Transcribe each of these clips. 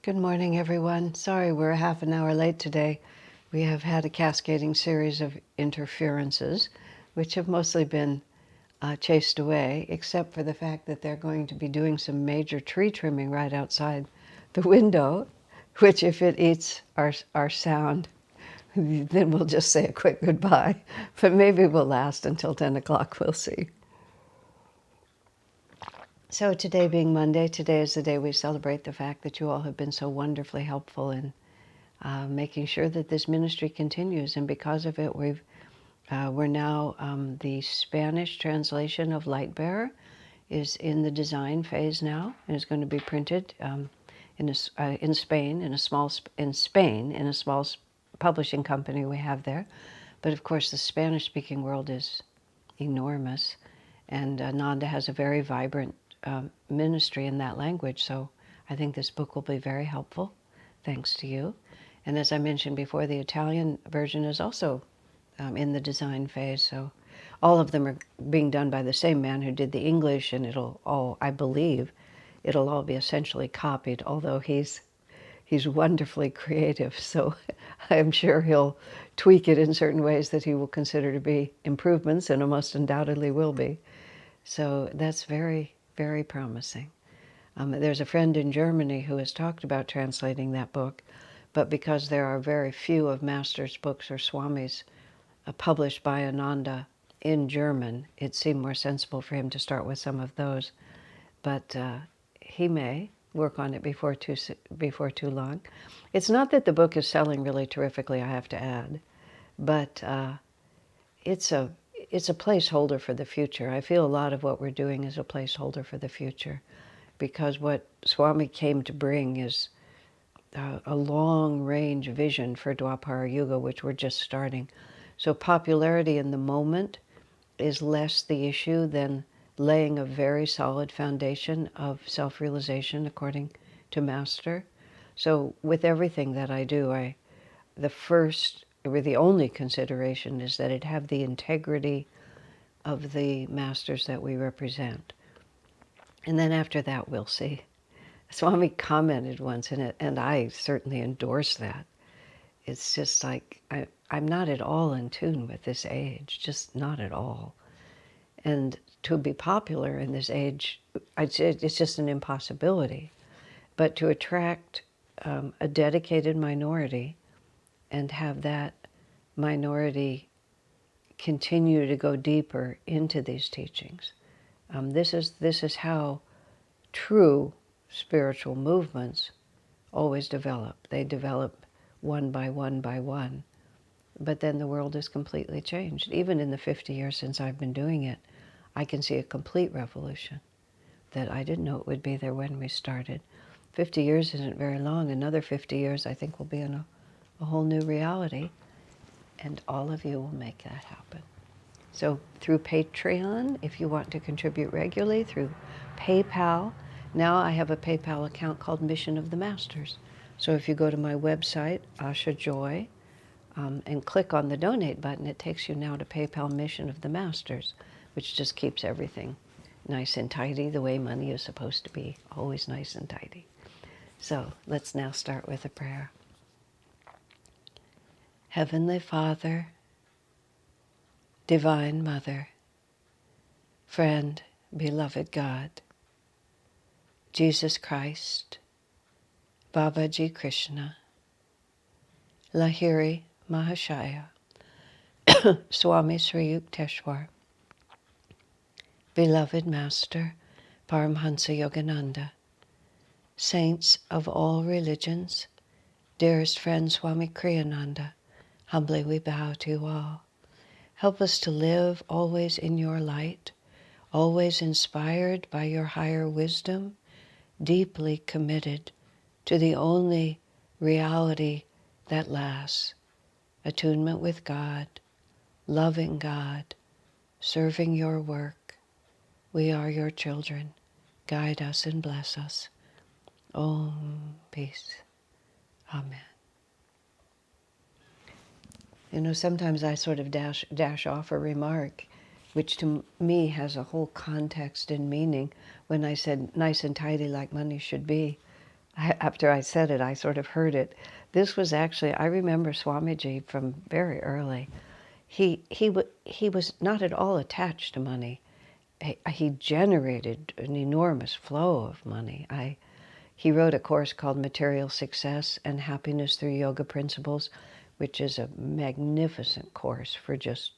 Good morning, everyone. Sorry we're a half an hour late today. We have had a cascading series of interferences, which have mostly been chased away, except for the fact that they're going to be doing some major tree trimming right outside the window, which if it eats our sound, then we'll just say a quick goodbye. But maybe we'll last until 10 o'clock, we'll see. So today being Monday, today is the day we celebrate the fact that you all have been so wonderfully helpful in making sure that this ministry continues. And because of it, we're now, the Spanish translation of Lightbearer is in the design phase now, and is going to be printed in Spain, in a small publishing company we have there. But of course, the Spanish-speaking world is enormous, and Nanda has a very vibrant ministry in that language. So I think this book will be very helpful, thanks to you. And as I mentioned before, the Italian version is also in the design phase. So all of them are being done by the same man who did the English, and it'll all, I believe, it'll all be essentially copied, although he's wonderfully creative. So I'm sure he'll tweak it in certain ways that he will consider to be improvements, and most undoubtedly will be. So that's very, very promising. There's a friend in Germany who has talked about translating that book, but because there are very few of Master's books or Swami's published by Ananda in German, it seemed more sensible for him to start with some of those. But he may work on it before too long. It's not that the book is selling really terrifically, I have to add, but it's a placeholder for the future. I feel a lot of what we're doing is a placeholder for the future, because what Swami came to bring is a long-range vision for Dwapara Yuga, which we're just starting. So popularity in the moment is less the issue than laying a very solid foundation of self-realization according to Master. So with everything that I do, the first or the only consideration is that it have the integrity of the masters that we represent. And then after that, we'll see. Swami commented once in it, and I certainly endorse that. It's just like, I'm not at all in tune with this age, just not at all. And to be popular in this age, it's just an impossibility. But to attract a dedicated minority and have that minority continue to go deeper into these teachings. This is how true spiritual movements always develop. They develop one by one by one. But then the world is completely changed. Even in the 50 years since I've been doing it, I can see a complete revolution that I didn't know it would be there when we started. 50 years isn't very long. Another 50 years, I think, will be in a whole new reality. And all of you will make that happen. So through Patreon, if you want to contribute regularly, through PayPal. Now I have a PayPal account called Mission of the Masters. So if you go to my website, Asha Joy, and click on the donate button, it takes you now to PayPal Mission of the Masters, which just keeps everything nice and tidy the way money is supposed to be, always nice and tidy. So let's now start with a prayer. Heavenly Father, Divine Mother, friend, beloved God, Jesus Christ, Babaji Krishna, Lahiri Mahashaya, Swami Sri Yukteswar, beloved Master, Paramhansa Yogananda, saints of all religions, dearest friend Swami Kriyananda, humbly we bow to you all. Help us to live always in your light, always inspired by your higher wisdom, deeply committed to the only reality that lasts, attunement with God, loving God, serving your work. We are your children. Guide us and bless us. Om, peace. Amen. You know, sometimes I sort of dash off a remark, which to me has a whole context and meaning. When I said nice and tidy like money should be, after I said it, I sort of heard it. This was actually, I remember Swamiji from very early. He was not at all attached to money. He generated an enormous flow of money. He wrote a course called Material Success and Happiness Through Yoga Principles, which is a magnificent course for just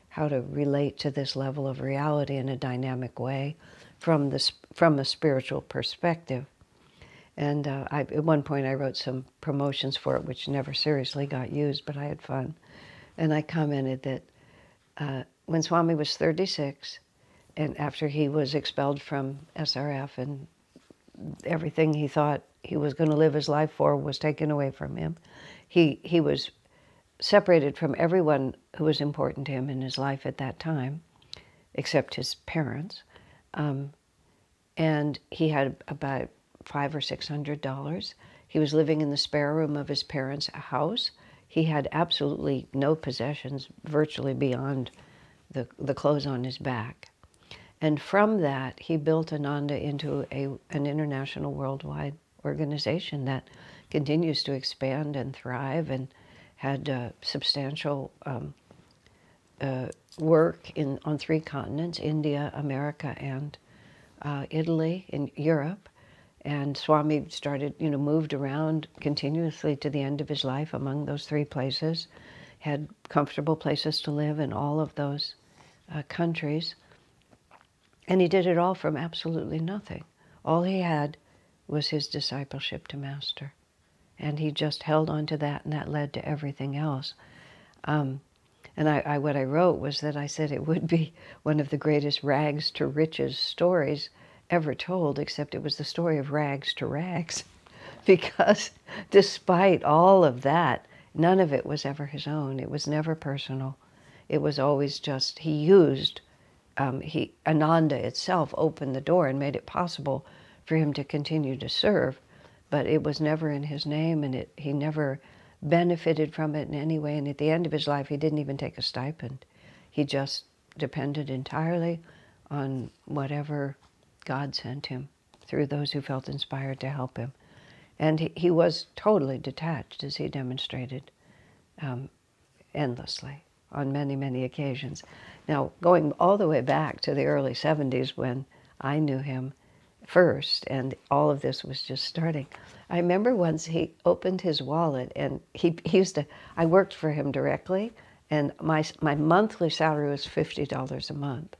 how to relate to this level of reality in a dynamic way from a spiritual perspective. And at one point I wrote some promotions for it, which never seriously got used, but I had fun. And I commented that when Swami was 36, and after he was expelled from SRF and everything he thought he was going to live his life for was taken away from him, he was separated from everyone who was important to him in his life at that time, except his parents. And he had about $500 or $600. He was living in the spare room of his parents' house. He had absolutely no possessions, virtually beyond the clothes on his back. And from that, he built Ananda into an international worldwide organization that continues to expand and thrive and had substantial work on 3 continents, India, America, and Italy, in Europe. And Swami moved around continuously to the end of his life among those 3 places, had comfortable places to live in all of those countries. And he did it all from absolutely nothing. All he had was his discipleship to Master. And he just held on to that, and that led to everything else. And what I wrote was that I said it would be one of the greatest rags to riches stories ever told, except it was the story of rags to rags. Because despite all of that, none of it was ever his own. It was never personal. It was always just, he used, Ananda itself opened the door and made it possible for him to continue to serve, but it was never in his name, and he never benefited from it in any way. And at the end of his life, he didn't even take a stipend. He just depended entirely on whatever God sent him through those who felt inspired to help him. And he was totally detached, as he demonstrated endlessly on many, many occasions. Now, going all the way back to the early 70s when I knew him first and all of this was just starting, I remember once he opened his wallet, and he used to, I worked for him directly, and my monthly salary was $50 a month.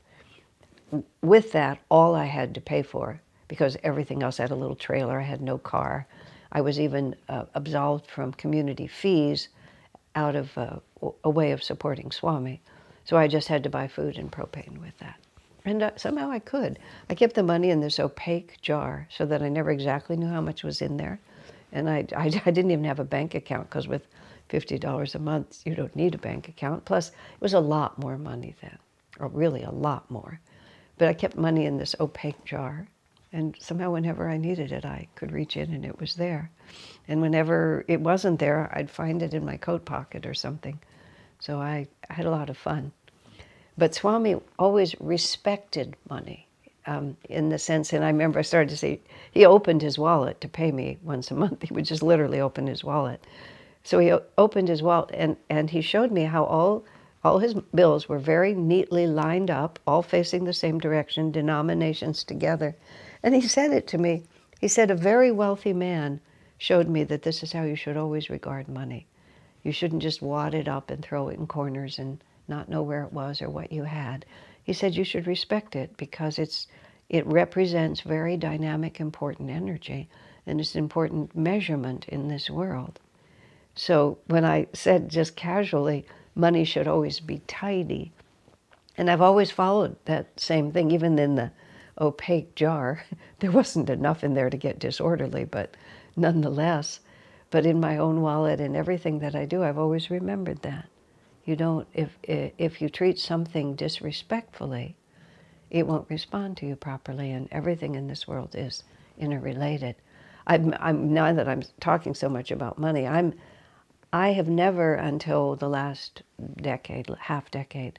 With that, all I had to pay for, because everything else, I had a little trailer, I had no car. I was even absolved from community fees out of a way of supporting Swami. So I just had to buy food and propane with that. And somehow I could. I kept the money in this opaque jar so that I never exactly knew how much was in there. And I didn't even have a bank account, because with $50 a month, you don't need a bank account. Plus, it was a lot more money then, or really a lot more. But I kept money in this opaque jar. And somehow whenever I needed it, I could reach in and it was there. And whenever it wasn't there, I'd find it in my coat pocket or something. So I had a lot of fun. But Swami always respected money in the sense, and I remember I started to see, he opened his wallet to pay me once a month. He would just literally open his wallet. So he opened his wallet, and he showed me how all his bills were very neatly lined up, all facing the same direction, denominations together. And he said it to me. He said, a very wealthy man showed me that this is how you should always regard money. You shouldn't just wad it up and throw it in corners and not know where it was or what you had. He said you should respect it because it represents very dynamic, important energy, and it's an important measurement in this world. So when I said just casually, money should always be tidy, and I've always followed that same thing, even in the opaque jar. There wasn't enough in there to get disorderly, but nonetheless, but in my own wallet and everything that I do, I've always remembered that. You don't, if you treat something disrespectfully, it won't respond to you properly, and everything in this world is interrelated. Now that I'm talking so much about money, I have never until the last decade, half decade,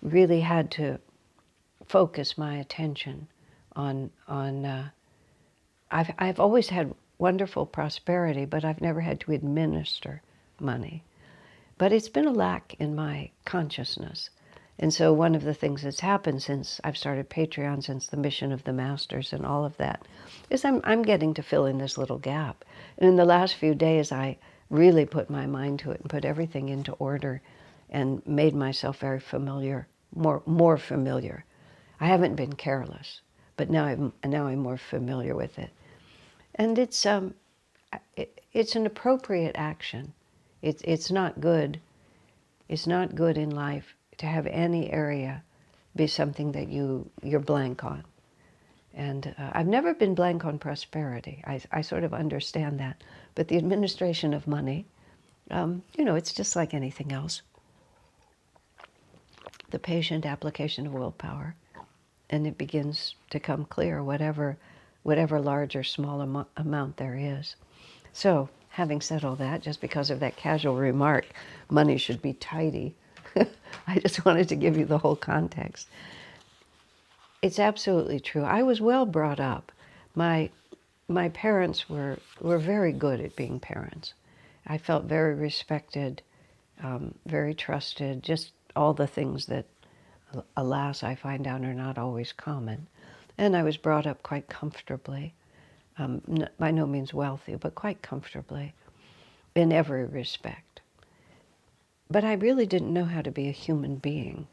really had to focus my attention on I've always had wonderful prosperity, but I've never had to administer money. But it's been a lack in my consciousness. And so one of the things that's happened since I've started Patreon, since the mission of the masters and all of that, is I'm getting to fill in this little gap. And in the last few days, I really put my mind to it and put everything into order and made myself very familiar, more familiar. I haven't been careless, but now I'm more familiar with it. And it's an appropriate action. It's not good. It's not good in life to have any area be something that you're blank on. And I've never been blank on prosperity. I sort of understand that. But the administration of money, it's just like anything else. The patient application of willpower, and it begins to come clear, whatever large or small amount there is. So, having said all that, just because of that casual remark, money should be tidy, I just wanted to give you the whole context. It's absolutely true. I was well brought up. My parents were very good at being parents. I felt very respected, very trusted, just all the things that, alas, I find out are not always common. And I was brought up quite comfortably, by no means wealthy, but quite comfortably in every respect. But I really didn't know how to be a human being.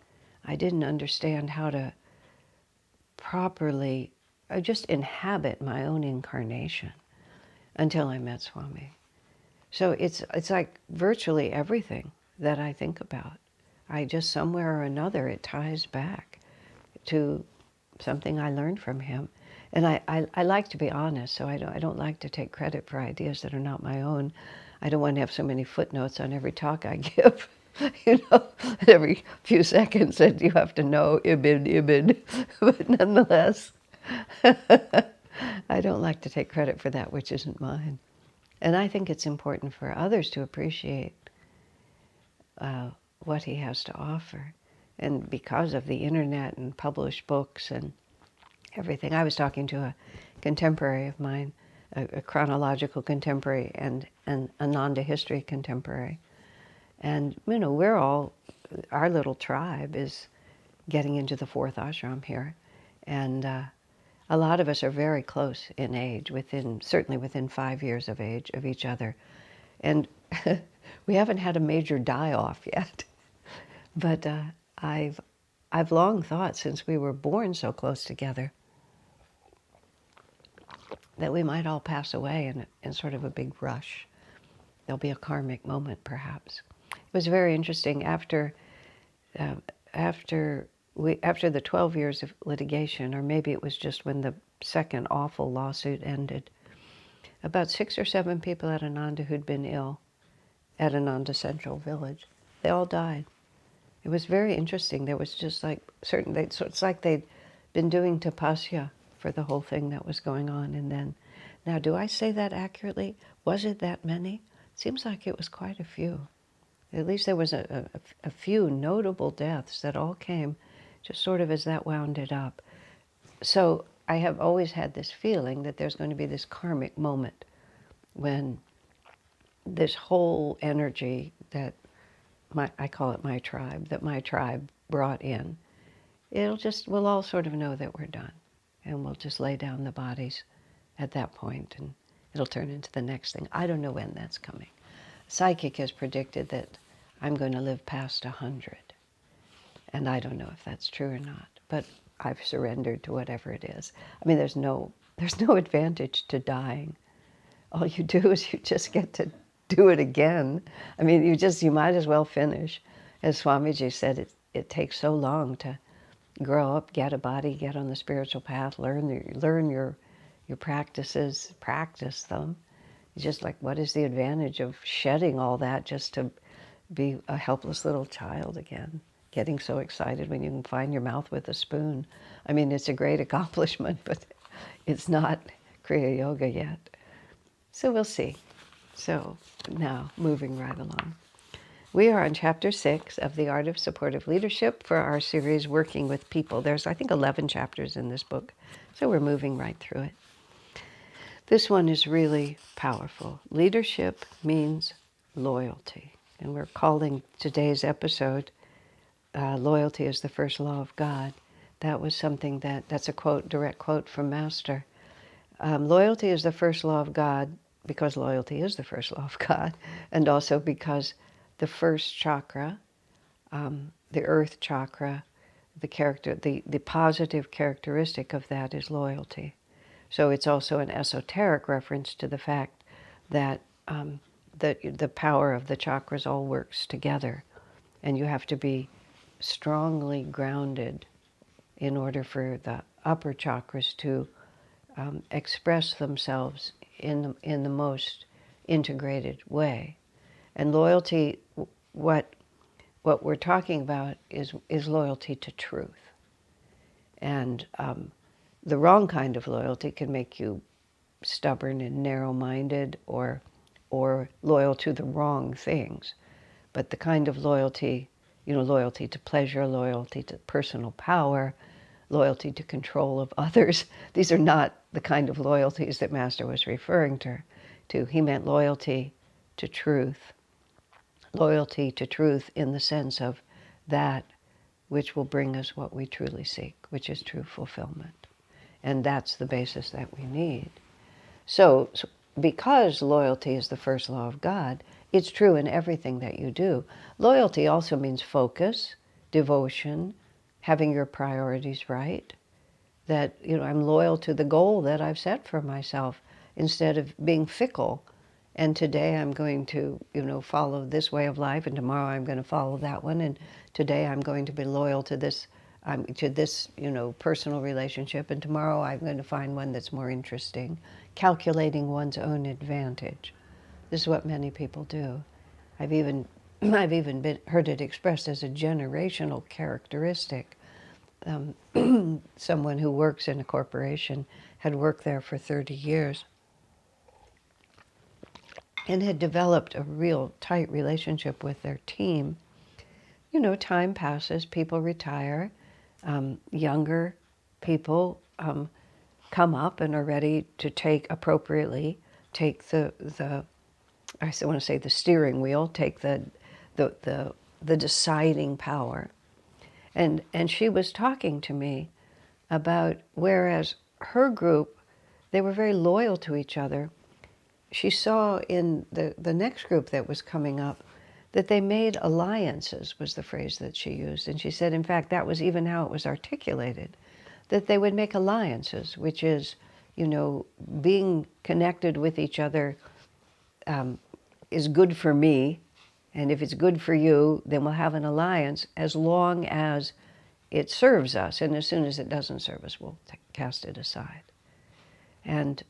I didn't understand how to properly just inhabit my own incarnation until I met Swami. So it's like virtually everything that I think about, I just somewhere or another it ties back to something I learned from him. And I like to be honest, so I don't like to take credit for ideas that are not my own. I don't want to have so many footnotes on every talk I give. Every few seconds that you have to know ibid. But nonetheless, I don't like to take credit for that which isn't mine. And I think it's important for others to appreciate what he has to offer. And because of the internet and published books and everything, I was talking to a contemporary of mine, a chronological contemporary and an Ananda history contemporary. And, we're all, our little tribe is getting into the fourth ashram here. And a lot of us are very close in age, certainly within 5 years of age of each other. And we haven't had a major die-off yet. But I've long thought, since we were born so close together, that we might all pass away in sort of a big rush. There'll be a karmic moment, perhaps. It was very interesting. After the 12 years of litigation, or maybe it was just when the second awful lawsuit ended, about 6 or 7 people at Ananda who'd been ill at Ananda Central Village, they all died. It was very interesting. There was just like so it's like they'd been doing tapasya for the whole thing that was going on. And then, now do I say that accurately? Was it that many? Seems like it was quite a few. At least there was a few notable deaths that all came just sort of as that wounded up. So I have always had this feeling that there's going to be this karmic moment when this whole energy that I call it my tribe, that my tribe brought in, we'll all sort of know that we're done. And we'll just lay down the bodies at that point, and it'll turn into the next thing. I don't know when that's coming. Psychic has predicted that I'm going to live past 100. And I don't know if that's true or not, but I've surrendered to whatever it is. I mean, there's no advantage to dying. All you do is you just get to do it again. I mean, you might as well finish. As Swamiji said, it takes so long to grow up, get a body, get on the spiritual path, learn your practices, practice them. It's just like, what is the advantage of shedding all that just to be a helpless little child again, getting so excited when you can find your mouth with a spoon? I mean, it's a great accomplishment, but it's not Kriya Yoga yet. So we'll see. So now, moving right along. We are on Chapter 6 of The Art of Supportive Leadership for our series, Working with People. There's, I think, 11 chapters in this book, so we're moving right through it. This one is really powerful. Leadership means loyalty. And we're calling today's episode, Loyalty is the First Law of God. That was something that's a quote, direct quote from Master. Loyalty is the first law of God because loyalty is the first law of God, and also because the first chakra, the earth chakra, the positive characteristic of that is loyalty. So it's also an esoteric reference to the fact that the power of the chakras all works together, and you have to be strongly grounded in order for the upper chakras to express themselves in the most integrated way. And loyalty, what we're talking about is loyalty to truth. And the wrong kind of loyalty can make you stubborn and narrow-minded or loyal to the wrong things. But the kind of loyalty, loyalty to pleasure, loyalty to personal power, loyalty to control of others, these are not the kind of loyalties that Master was referring to. He meant loyalty to truth. Loyalty to truth in the sense of that which will bring us what we truly seek, which is true fulfillment. And that's the basis that we need. So because loyalty is the first law of God, it's true in everything that you do. Loyalty also means focus, devotion, having your priorities right. That, I'm loyal to the goal that I've set for myself instead of being fickle. And today I'm going to, follow this way of life, and tomorrow I'm going to follow that one, and today I'm going to be loyal to this, personal relationship, and tomorrow I'm going to find one that's more interesting. Calculating one's own advantage. This is what many people do. I've even heard it expressed as a generational characteristic. Someone who works in a corporation had worked there for 30 years and had developed a real tight relationship with their team. Time passes, people retire, younger people come up and are ready to take the I want to say the steering wheel, take the deciding power. And she was talking to me about, whereas her group, they were very loyal to each other, she saw in the next group that was coming up that they made alliances, was the phrase that she used. And she said, in fact, that was even how it was articulated, that they would make alliances, which is, being connected with each other is good for me. And if it's good for you, then we'll have an alliance as long as it serves us. And as soon as it doesn't serve us, we'll cast it aside. And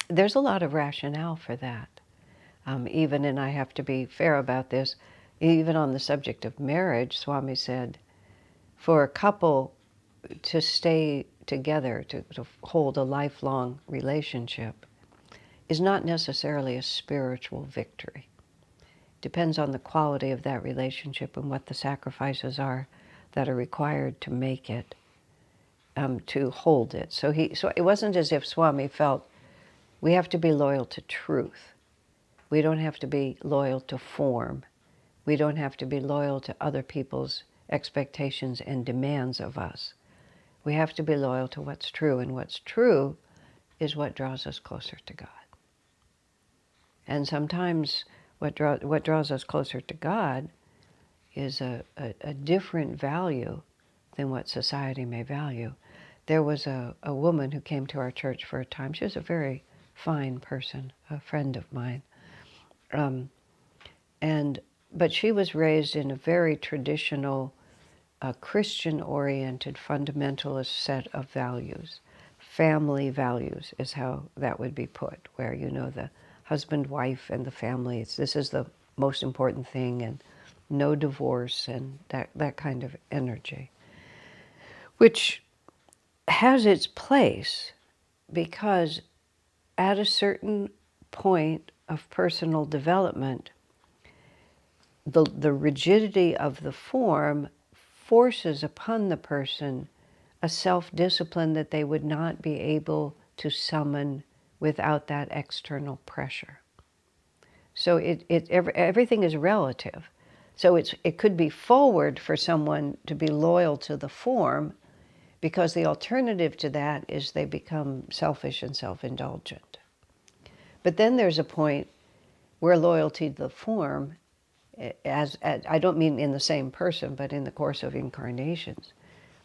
there's a lot of rationale for that. Even, and I have to be fair about this, even on the subject of marriage, Swami said, for a couple to stay together, to hold a lifelong relationship, is not necessarily a spiritual victory. Depends on the quality of that relationship and what the sacrifices are that are required to make it, to hold it. So it wasn't as if Swami felt we have to be loyal to truth. We don't have to be loyal to form. We don't have to be loyal to other people's expectations and demands of us. We have to be loyal to what's true, and what's true is what draws us closer to God. And sometimes what draws us closer to God is a different value than what society may value. There was a woman who came to our church for a time. She was a very fine person, a friend of mine. But she was raised in a very traditional, Christian-oriented, fundamentalist set of values. Family values is how that would be put, where, the husband, wife, and the family, this is the most important thing, and no divorce, and that kind of energy, which has its place because at a certain point of personal development, the rigidity of the form forces upon the person a self-discipline that they would not be able to summon without that external pressure. So everything is relative. So it could be forward for someone to be loyal to the form, because the alternative to that is they become selfish and self-indulgent. But then there's a point where loyalty to the form, as I don't mean in the same person, but in the course of incarnations,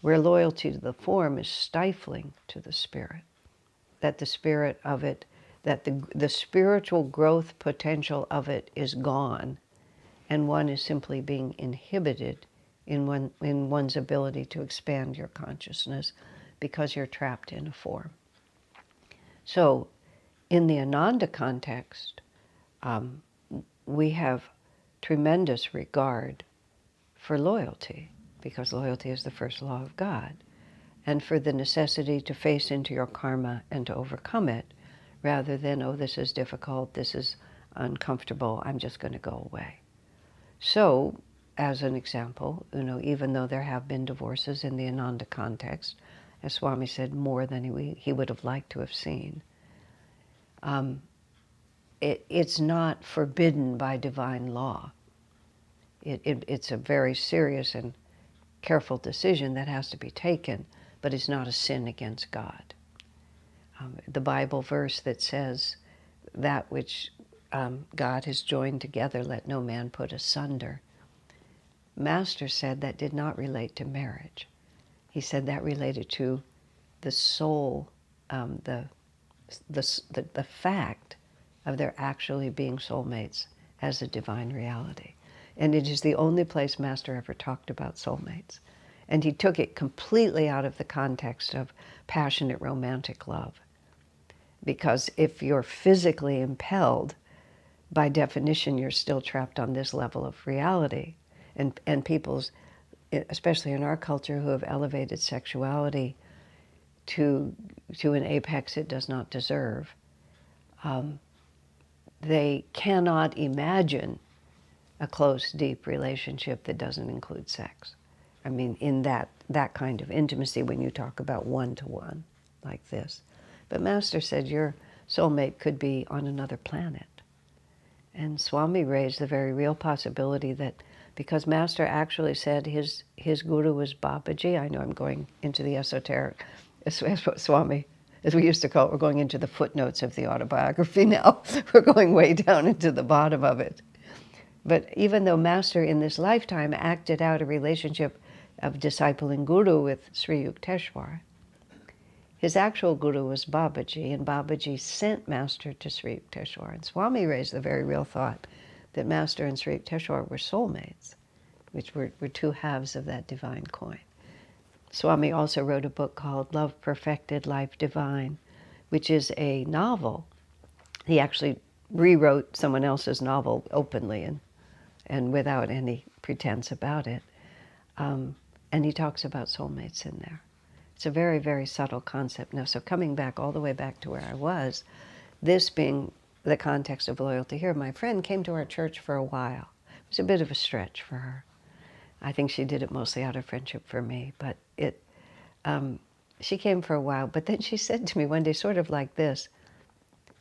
where loyalty to the form is stifling to the spirit, that the spirit of it, that the spiritual growth potential of it is gone, and one is simply being inhibited in one's ability to expand your consciousness because you're trapped in a form. So in the Ananda context, we have tremendous regard for loyalty, because loyalty is the first law of God, and for the necessity to face into your karma and to overcome it, rather than, oh, this is difficult, this is uncomfortable, I'm just going to go away. So, as an example, even though there have been divorces in the Ananda context, as Swami said, more than he would have liked to have seen, it's not forbidden by divine law. It's a very serious and careful decision that has to be taken, but it's not a sin against God. The Bible verse that says, that which God has joined together, let no man put asunder. Master said that did not relate to marriage. He said that related to the soul, the fact of there actually being soulmates as a divine reality. And it is the only place Master ever talked about soulmates. And he took it completely out of the context of passionate romantic love. Because if you're physically impelled, by definition, you're still trapped on this level of reality. And people's, especially in our culture, who have elevated sexuality to an apex it does not deserve, they cannot imagine a close, deep relationship that doesn't include sex. I mean, in that kind of intimacy, when you talk about one-to-one like this. But Master said your soulmate could be on another planet. And Swami raised the very real possibility that, because Master actually said his guru was Babaji, I know I'm going into the esoteric, as Swami, as we used to call it, we're going into the footnotes of the autobiography now. We're going way down into the bottom of it. But even though Master in this lifetime acted out a relationship of disciple and guru with Sri Yukteswar, his actual guru was Babaji, and Babaji sent Master to Sri Yukteswar. And Swami raised the very real thought that Master and Sri Yukteswar were soulmates, which were two halves of that divine coin. Swami also wrote a book called Love Perfected, Life Divine, which is a novel. He actually rewrote someone else's novel openly and without any pretense about it. And he talks about soulmates in there. It's a very, very subtle concept. Now, so coming back all the way back to where I was, this being the context of loyalty here, my friend came to our church for a while. It was a bit of a stretch for her. I think she did it mostly out of friendship for me, but she came for a while. But then she said to me one day, sort of like this,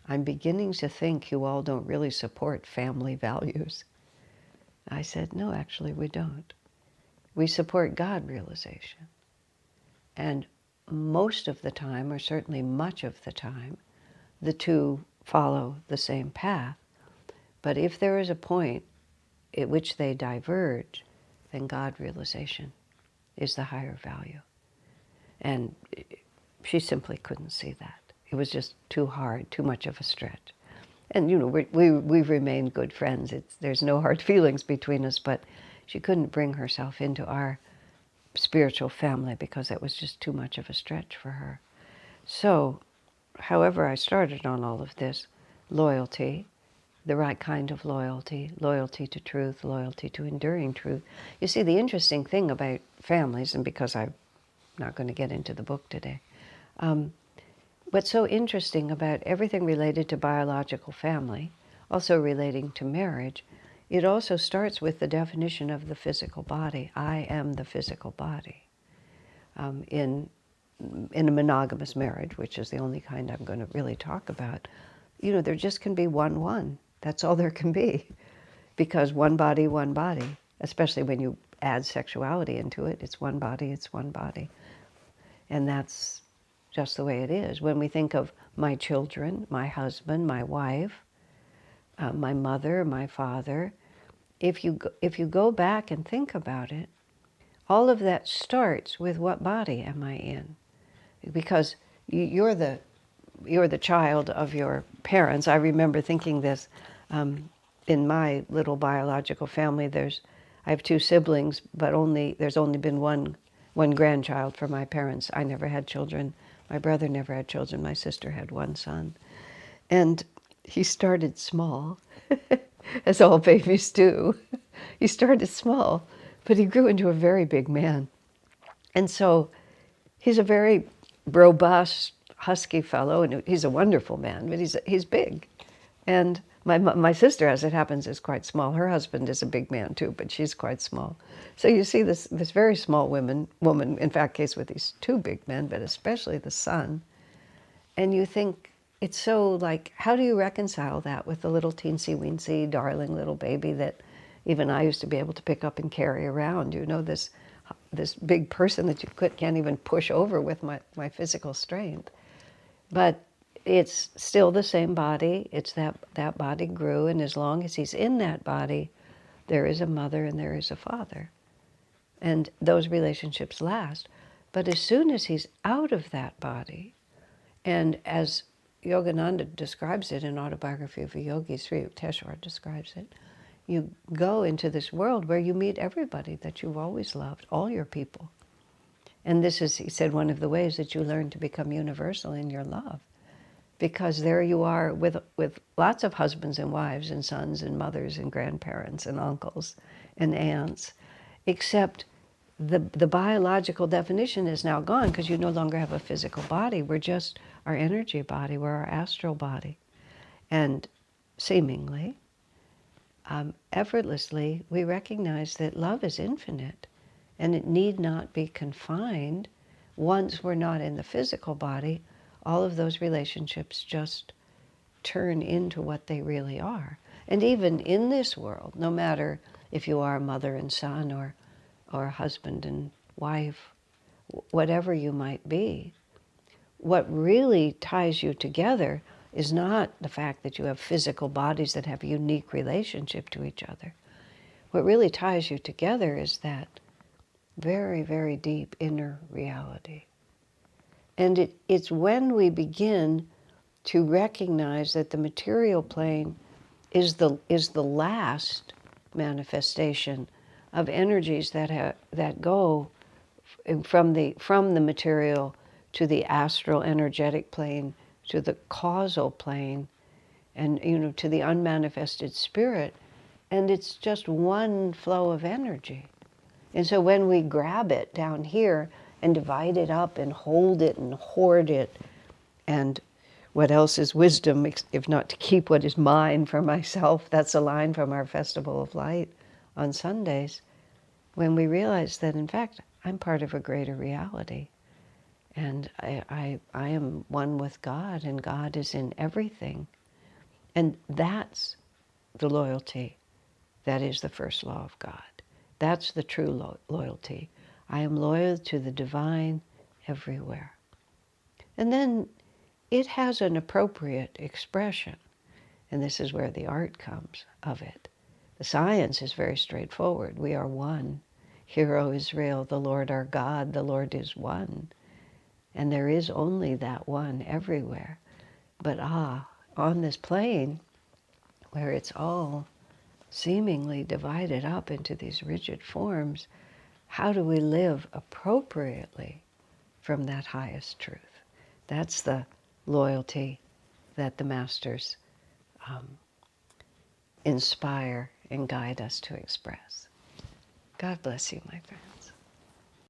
I'm beginning to think you all don't really support family values. I said, no, actually we don't. We support God realization. And most of the time, or certainly much of the time, the two follow the same path. But if there is a point at which they diverge, then God realization is the higher value. And she simply couldn't see that. It was just too hard, too much of a stretch. And we've remained good friends. There's no hard feelings between us, but she couldn't bring herself into our spiritual family because that was just too much of a stretch for her. So, however I started on all of this, loyalty, the right kind of loyalty, loyalty to truth, loyalty to enduring truth. You see, the interesting thing about families, and because I'm not going to get into the book today, what's so interesting about everything related to biological family, also relating to marriage, it also starts with the definition of the physical body. I am the physical body. In in a monogamous marriage, which is the only kind I'm going to really talk about, there just can be one. That's all there can be. Because one body, especially when you add sexuality into it, it's one body. And that's just the way it is. When we think of my children, my husband, my wife, my mother, my father, if you go back and think about it, all of that starts with what body am I in? Because you're the child of your parents. I remember thinking this in my little biological family. I have two siblings, but there's only been one grandchild for my parents. I never had children. My brother never had children. My sister had one son, and he started small, as all babies do. He started small, but he grew into a very big man. And so he's a very robust, husky fellow, and he's a wonderful man, but he's big. And my sister, as it happens, is quite small. Her husband is a big man too, but she's quite small. So you see this very small woman, in fact, case with these two big men, but especially the son. And you think, it's so like, how do you reconcile that with the little teensy-weensy, darling little baby that even I used to be able to pick up and carry around? This big person that you can't even push over with my physical strength. But it's still the same body. It's that body grew, and as long as he's in that body, there is a mother and there is a father. And those relationships last. But as soon as he's out of that body, and as Yogananda describes it in Autobiography of a Yogi, Sri Yukteswar describes it, you go into this world where you meet everybody that you've always loved, all your people. And this is, he said, one of the ways that you learn to become universal in your love. Because there you are with lots of husbands and wives and sons and mothers and grandparents and uncles and aunts, except the biological definition is now gone because you no longer have a physical body. We're just our energy body, we're our astral body. And seemingly, effortlessly, we recognize that love is infinite and it need not be confined. Once we're not in the physical body, all of those relationships just turn into what they really are. And even in this world, no matter if you are mother and son or husband and wife, whatever you might be, what really ties you together is not the fact that you have physical bodies that have a unique relationship to each other. What really ties you together is that very, very deep inner reality. And it's when we begin to recognize that the material plane is the last manifestation of energies that go from the material to the astral energetic plane, to the causal plane, and to the unmanifested spirit, and it's just one flow of energy. And so when we grab it down here and divide it up and hold it and hoard it, and what else is wisdom if not to keep what is mine for myself? That's a line from our Festival of Light on Sundays, when we realize that in fact I'm part of a greater reality, and I am one with God, and God is in everything. And that's the loyalty that is the first law of God. That's the true loyalty. I am loyal to the divine everywhere. And then it has an appropriate expression, and this is where the art comes of it. The science is very straightforward. We are one. Hear, O Israel, the Lord our God, the Lord is one. And there is only that one everywhere. But on this plane, where it's all seemingly divided up into these rigid forms, how do we live appropriately from that highest truth? That's the loyalty that the masters inspire and guide us to express. God bless you, my friend.